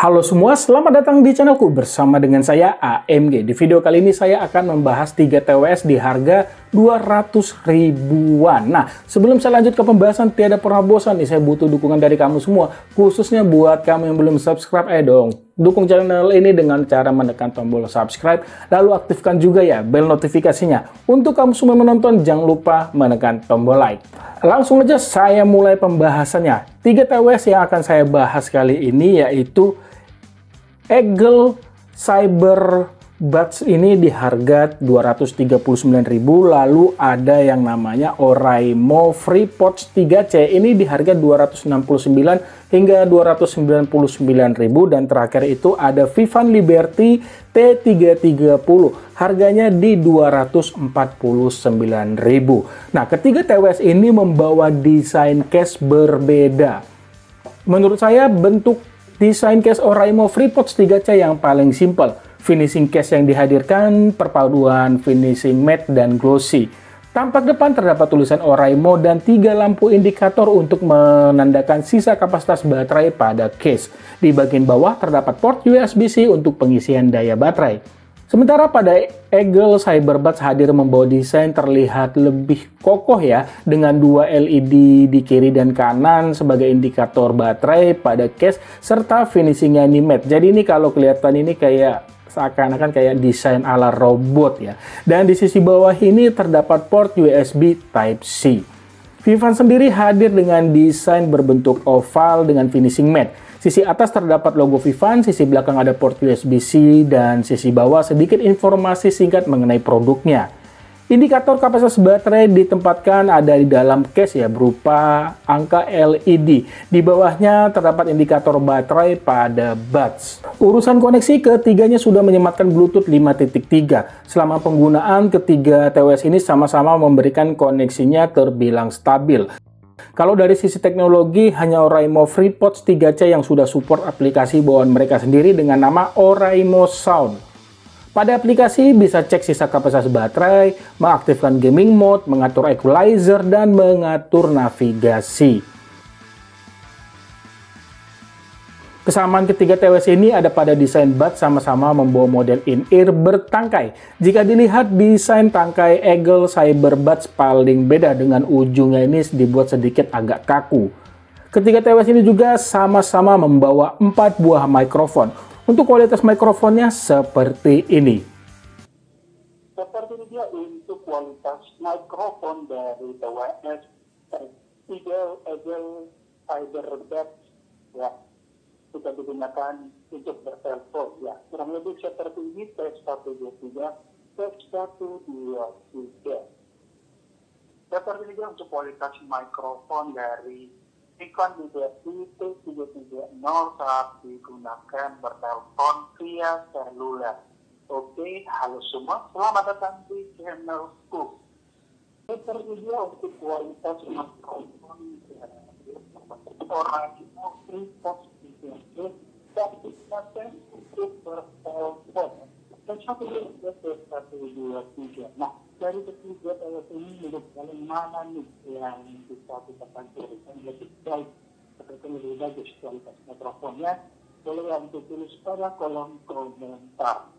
Halo semua, selamat datang di channelku bersama dengan saya AMG. Di video kali ini saya akan membahas 3 TWS di harga 200 ribuan. Nah, sebelum saya lanjut ke pembahasan, tiada pernah bosan nih, saya butuh dukungan dari kamu semua. Khususnya buat kamu yang belum subscribe, ayo dong dukung channel ini dengan cara menekan tombol subscribe, lalu aktifkan juga ya bel notifikasinya. Untuk kamu semua menonton, jangan lupa menekan tombol like. Langsung aja saya mulai pembahasannya. 3 TWS yang akan saya bahas kali ini yaitu Eagle Cyberbuds ini di harga 239.000, lalu ada yang namanya Oraimo FreePods 3C ini di harga 269 hingga 299.000, dan terakhir itu ada Vivan Liberty T330 harganya di 249.000. Nah, ketiga TWS ini membawa desain case berbeda. Menurut saya bentuk desain case Oraimo FreePods 3C yang paling simple. Finishing case yang dihadirkan perpaduan finishing matte dan glossy. Tampak depan terdapat tulisan Oraimo dan 3 lampu indikator untuk menandakan sisa kapasitas baterai pada case. Di bagian bawah terdapat port USB-C untuk pengisian daya baterai. Sementara pada Eagle Cyberbuds hadir membawa desain terlihat lebih kokoh ya, dengan 2 LED di kiri dan kanan sebagai indikator baterai pada case, serta finishingnya ini matte. Jadi ini kalau kelihatan ini kayak seakan-akan kayak desain ala robot ya. Dan di sisi bawah ini terdapat port USB Type-C. Vivan sendiri hadir dengan desain berbentuk oval dengan finishing matte. Sisi atas terdapat logo Vivan, sisi belakang ada port USB-C, dan sisi bawah sedikit informasi singkat mengenai produknya. Indikator kapasitas baterai ditempatkan ada di dalam case ya, berupa angka LED. Di bawahnya terdapat indikator baterai pada buds. Urusan koneksi, ketiganya sudah menyematkan Bluetooth 5.3. Selama penggunaan, ketiga TWS ini sama-sama memberikan koneksinya terbilang stabil. Kalau dari sisi teknologi, hanya Oraimo FreePods 3C yang sudah support aplikasi bawaan mereka sendiri dengan nama Oraimo Sound. Pada aplikasi bisa cek sisa kapasitas baterai, mengaktifkan gaming mode, mengatur equalizer, dan mengatur navigasi. Kesamaan ketiga TWS ini ada pada desain buds, sama-sama membawa model in-ear bertangkai. Jika dilihat, desain tangkai Eagle Cyberbuds paling beda, dengan ujungnya ini dibuat sedikit agak kaku. Ketiga TWS ini juga sama-sama membawa 4 buah mikrofon. Untuk kualitas mikrofonnya seperti ini. Seperti ini dia untuk kualitas mikrofon dari TWS Eagle Cyberbuds ya. Kita digunakan untuk bertelepon ya, kurang lebih seperti ini. T123, T123. Seperti ini untuk kualitas mikrofon dari Vivan Liberty T330 saat digunakan bertelepon via seluler. Oke, halo semua, selamat datang di channelku. Seperti ini untuk kualitas mikrofon dari Oraimo FreePods dan digunakan untuk bertelepon. Dan satu lagi T123. Nah, dari ketiga TWS ini menurut kalian mana nih yang bisa kita tampilkan lebih baik, seperti lebih bagus kualitas mikrofonnya? Boleh yang ditulis pada kolom komentar.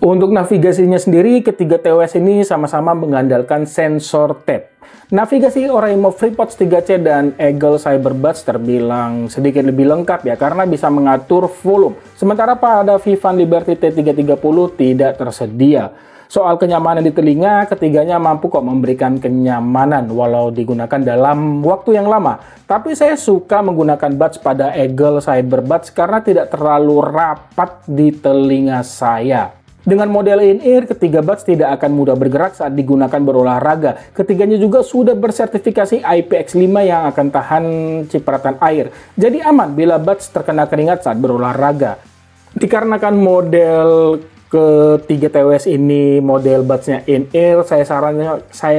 Untuk navigasinya sendiri, ketiga TWS ini sama-sama mengandalkan sensor tap. Navigasi Oraimo FreePods 3C dan Eagle Cyberbuds terbilang sedikit lebih lengkap ya, karena bisa mengatur volume. Sementara pada Vivan Liberty T330 tidak tersedia. Soal kenyamanan di telinga, ketiganya mampu kok memberikan kenyamanan walau digunakan dalam waktu yang lama. Tapi saya suka menggunakan buds pada Eagle Cyberbuds karena tidak terlalu rapat di telinga saya. Dengan model in-ear, ketiga buds tidak akan mudah bergerak saat digunakan berolahraga. Ketiganya juga sudah bersertifikasi IPX5 yang akan tahan cipratan air. Jadi aman bila buds terkena keringat saat berolahraga. Dikarenakan model ketiga TWS ini model budsnya in-ear, saya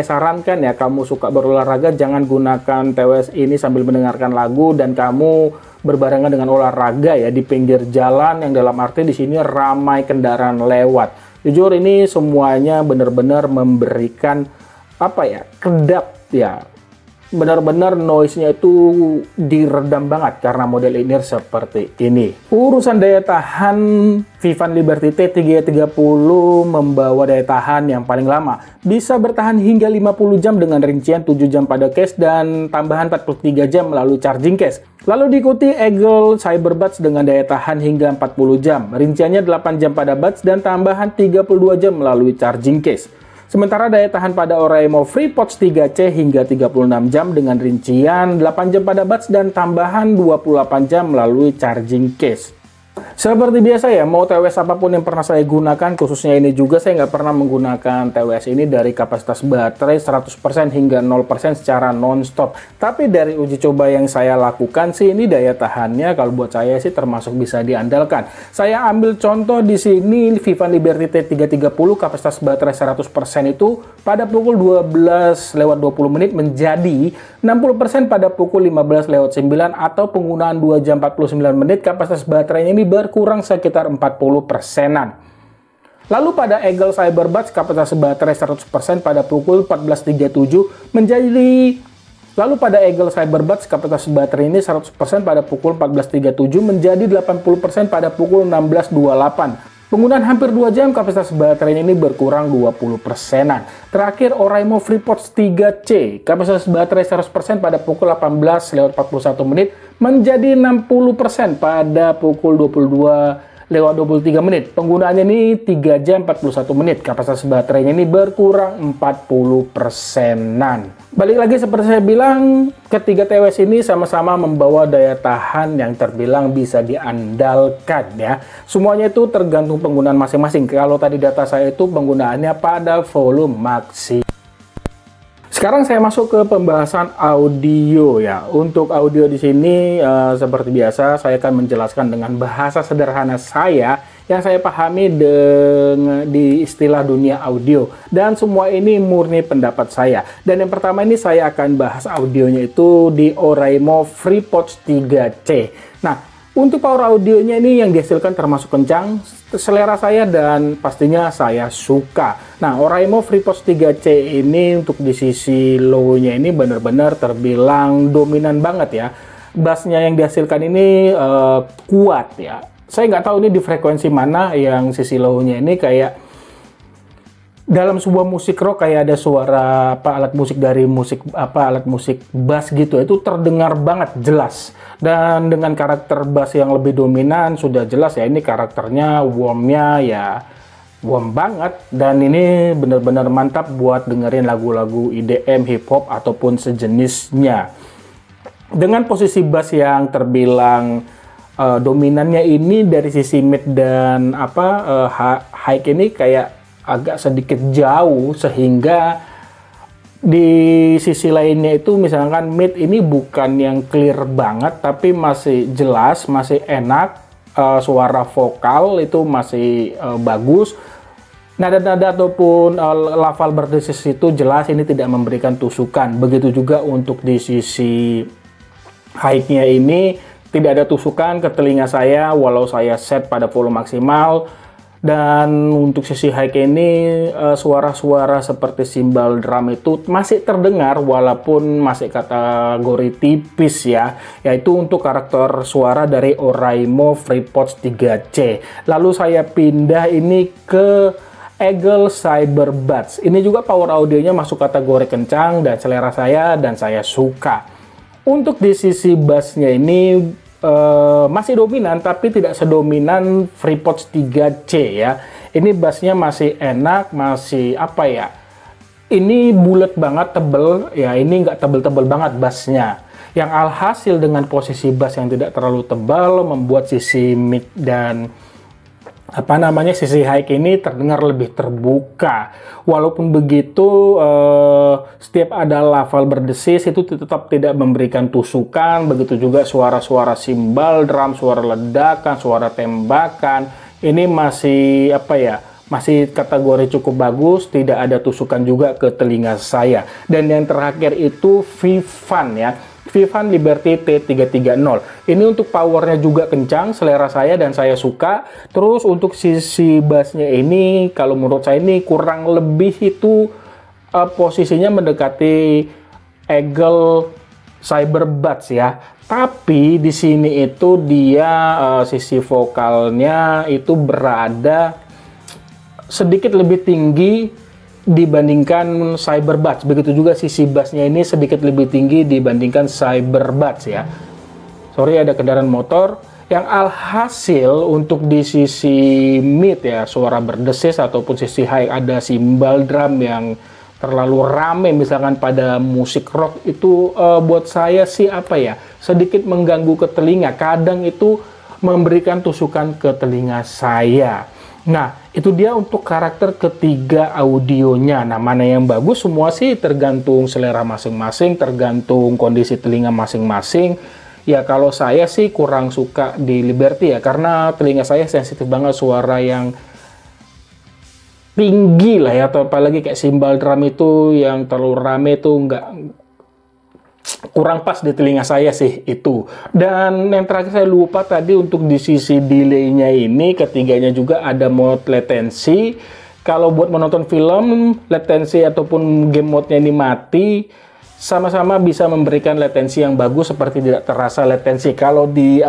sarankan ya, kamu suka berolahraga jangan gunakan TWS ini sambil mendengarkan lagu dan kamu berbarengan dengan olahraga ya di pinggir jalan, yang dalam arti di sini ramai kendaraan lewat. Jujur ini semuanya benar-benar memberikan apa ya, kedap ya, benar-benar noise-nya itu diredam banget karena model in-ear seperti ini. Urusan daya tahan, Vivan Liberty T330 membawa daya tahan yang paling lama. Bisa bertahan hingga 50 jam dengan rincian 7 jam pada case dan tambahan 43 jam melalui charging case. Lalu diikuti Eagle Cyberbuds dengan daya tahan hingga 40 jam. Rinciannya 8 jam pada buds dan tambahan 32 jam melalui charging case. Sementara daya tahan pada Oraimo FreePods 3C hingga 36 jam dengan rincian 8 jam pada buds dan tambahan 28 jam melalui charging case. Seperti biasa ya, mau TWS apapun yang pernah saya gunakan, khususnya ini juga saya nggak pernah menggunakan TWS ini dari kapasitas baterai 100% hingga 0% secara non-stop. Tapi dari uji coba yang saya lakukan sih, ini daya tahannya kalau buat saya sih termasuk bisa diandalkan. Saya ambil contoh di sini, Vivan Liberty T330 kapasitas baterai 100% itu pada pukul 12:20 menit menjadi 60% pada pukul 15:09 atau penggunaan 2 jam 49 menit kapasitas baterainya ini berkurang sekitar 40%-an. Lalu pada Eagle Cyberbuds kapasitas baterai 100% pada pukul 14:37 menjadi kapasitas baterai ini 100% pada pukul 14:37 menjadi 80% pada pukul 16:28. Penggunaan hampir 2 jam kapasitas baterainya ini berkurang 20%-an. Terakhir Oraimo FreePods 3C, kapasitas baterai 100% pada pukul 18:41 menit menjadi 60% pada pukul 22:23 menit. Penggunaannya ini 3 jam 41 menit. Kapasitas baterainya ini berkurang 40%-an. Balik lagi seperti saya bilang, ketiga TWS ini sama-sama membawa daya tahan yang terbilang bisa diandalkan ya. Semuanya itu tergantung penggunaan masing-masing. Kalau tadi data saya itu penggunaannya pada volume maksimal. Sekarang saya masuk ke pembahasan audio ya. Untuk audio di sini seperti biasa saya akan menjelaskan dengan bahasa sederhana saya yang saya pahami di istilah dunia audio, dan semua ini murni pendapat saya. Dan yang pertama ini saya akan bahas audionya itu di Oraimo FreePods 3C. Nah, untuk power audionya ini yang dihasilkan termasuk kencang, selera saya dan pastinya saya suka. Nah, Oraimo FreePods 3C ini untuk di sisi low-nya ini benar-benar terbilang dominan banget ya. Bassnya yang dihasilkan ini kuat ya. Saya nggak tahu ini di frekuensi mana yang sisi low-nya ini kayak dalam sebuah musik rock kayak ada suara alat musik dari alat musik bass gitu, itu terdengar banget jelas. Dan dengan karakter bass yang lebih dominan sudah jelas ya, ini karakternya warm-nya ya warm banget, dan ini benar-benar mantap buat dengerin lagu-lagu EDM, hip hop ataupun sejenisnya. Dengan posisi bass yang terbilang dominannya ini dari sisi mid dan high ini kayak agak sedikit jauh, sehingga di sisi lainnya itu misalkan mid ini bukan yang clear banget tapi masih jelas, masih enak, suara vokal itu masih bagus, nada-nada ataupun lafal berdesis itu jelas, ini tidak memberikan tusukan. Begitu juga untuk di sisi high-nya ini tidak ada tusukan ke telinga saya walau saya set pada volume maksimal. Dan untuk sisi high ini suara-suara seperti simbal drum itu masih terdengar walaupun masih kategori tipis ya, yaitu untuk karakter suara dari Oraimo FreePods 3C. Lalu saya pindah ini ke Eagle Cyberbuds. Ini juga power audionya masuk kategori kencang dan selera saya dan saya suka. Untuk di sisi bassnya ini masih dominan tapi tidak sedominan FreePods 3C ya. Ini bassnya masih enak, masih apa ya, ini bulat banget, tebel ya, ini nggak tebel-tebel banget bassnya. Yang alhasil dengan posisi bass yang tidak terlalu tebal membuat sisi mid dan sisi high ini terdengar lebih terbuka. Walaupun begitu, setiap ada lafal berdesis itu tetap tidak memberikan tusukan. Begitu juga suara-suara simbal drum, suara ledakan, suara tembakan, ini masih masih kategori cukup bagus, tidak ada tusukan juga ke telinga saya. Dan yang terakhir itu Vivan ya, Vivan Liberty T330. Ini untuk powernya juga kencang, selera saya dan saya suka. Terus untuk sisi bassnya ini, kalau menurut saya ini kurang lebih itu posisinya mendekati Eagle Cyberbuds ya. Tapi di sini itu dia sisi vokalnya itu berada sedikit lebih tinggi dibandingkan Cyberbuds. Begitu juga sisi bassnya ini sedikit lebih tinggi dibandingkan Cyberbuds ya. Sorry, ada kendaraan motor. Yang alhasil untuk di sisi mid ya, suara berdesis ataupun sisi high ada simbal drum yang terlalu rame misalkan pada musik rock itu buat saya sih apa ya, sedikit mengganggu ke telinga. Kadang itu memberikan tusukan ke telinga saya. Nah, itu dia untuk karakter ketiga audionya. Nah, mana yang bagus semua sih tergantung selera masing-masing, tergantung kondisi telinga masing-masing. Ya, kalau saya sih kurang suka di Liberty ya, karena telinga saya sensitif banget suara yang tinggi lah ya, atau apalagi kayak simbal drum itu yang terlalu rame tuh kurang pas di telinga saya sih itu. Dan yang terakhir saya lupa tadi untuk di sisi delay-nya ini, ketiganya juga ada mode latency. Kalau buat menonton film, latency ataupun game mode-nya ini mati, sama-sama bisa memberikan latensi yang bagus seperti tidak terasa latensi. Kalau di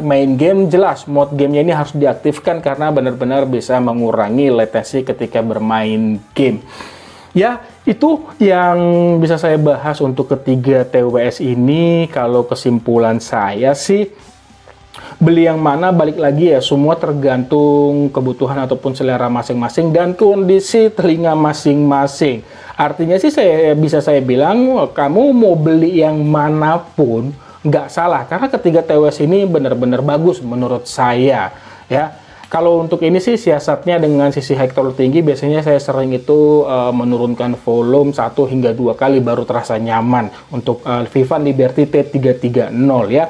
main game, jelas mode gamenya ini harus diaktifkan karena benar-benar bisa mengurangi latensi ketika bermain game. Ya, itu yang bisa saya bahas untuk ketiga TWS ini. Kalau kesimpulan saya sih, beli yang mana balik lagi ya, semua tergantung kebutuhan ataupun selera masing-masing dan kondisi telinga masing-masing. Artinya sih saya bilang kamu mau beli yang manapun nggak salah, karena ketiga TWS ini benar-benar bagus menurut saya ya. Kalau untuk ini sih siasatnya dengan sisi high terlalu tinggi, biasanya saya sering itu menurunkan volume 1 hingga 2 kali baru terasa nyaman untuk Vivan Liberty T330 ya.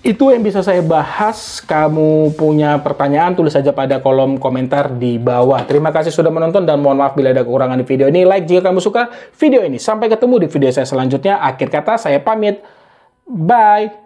Itu yang bisa saya bahas. Kamu punya pertanyaan, tulis saja pada kolom komentar di bawah. Terima kasih sudah menonton dan mohon maaf bila ada kekurangan di video ini. Like jika kamu suka video ini. Sampai ketemu di video saya selanjutnya. Akhir kata saya pamit. Bye.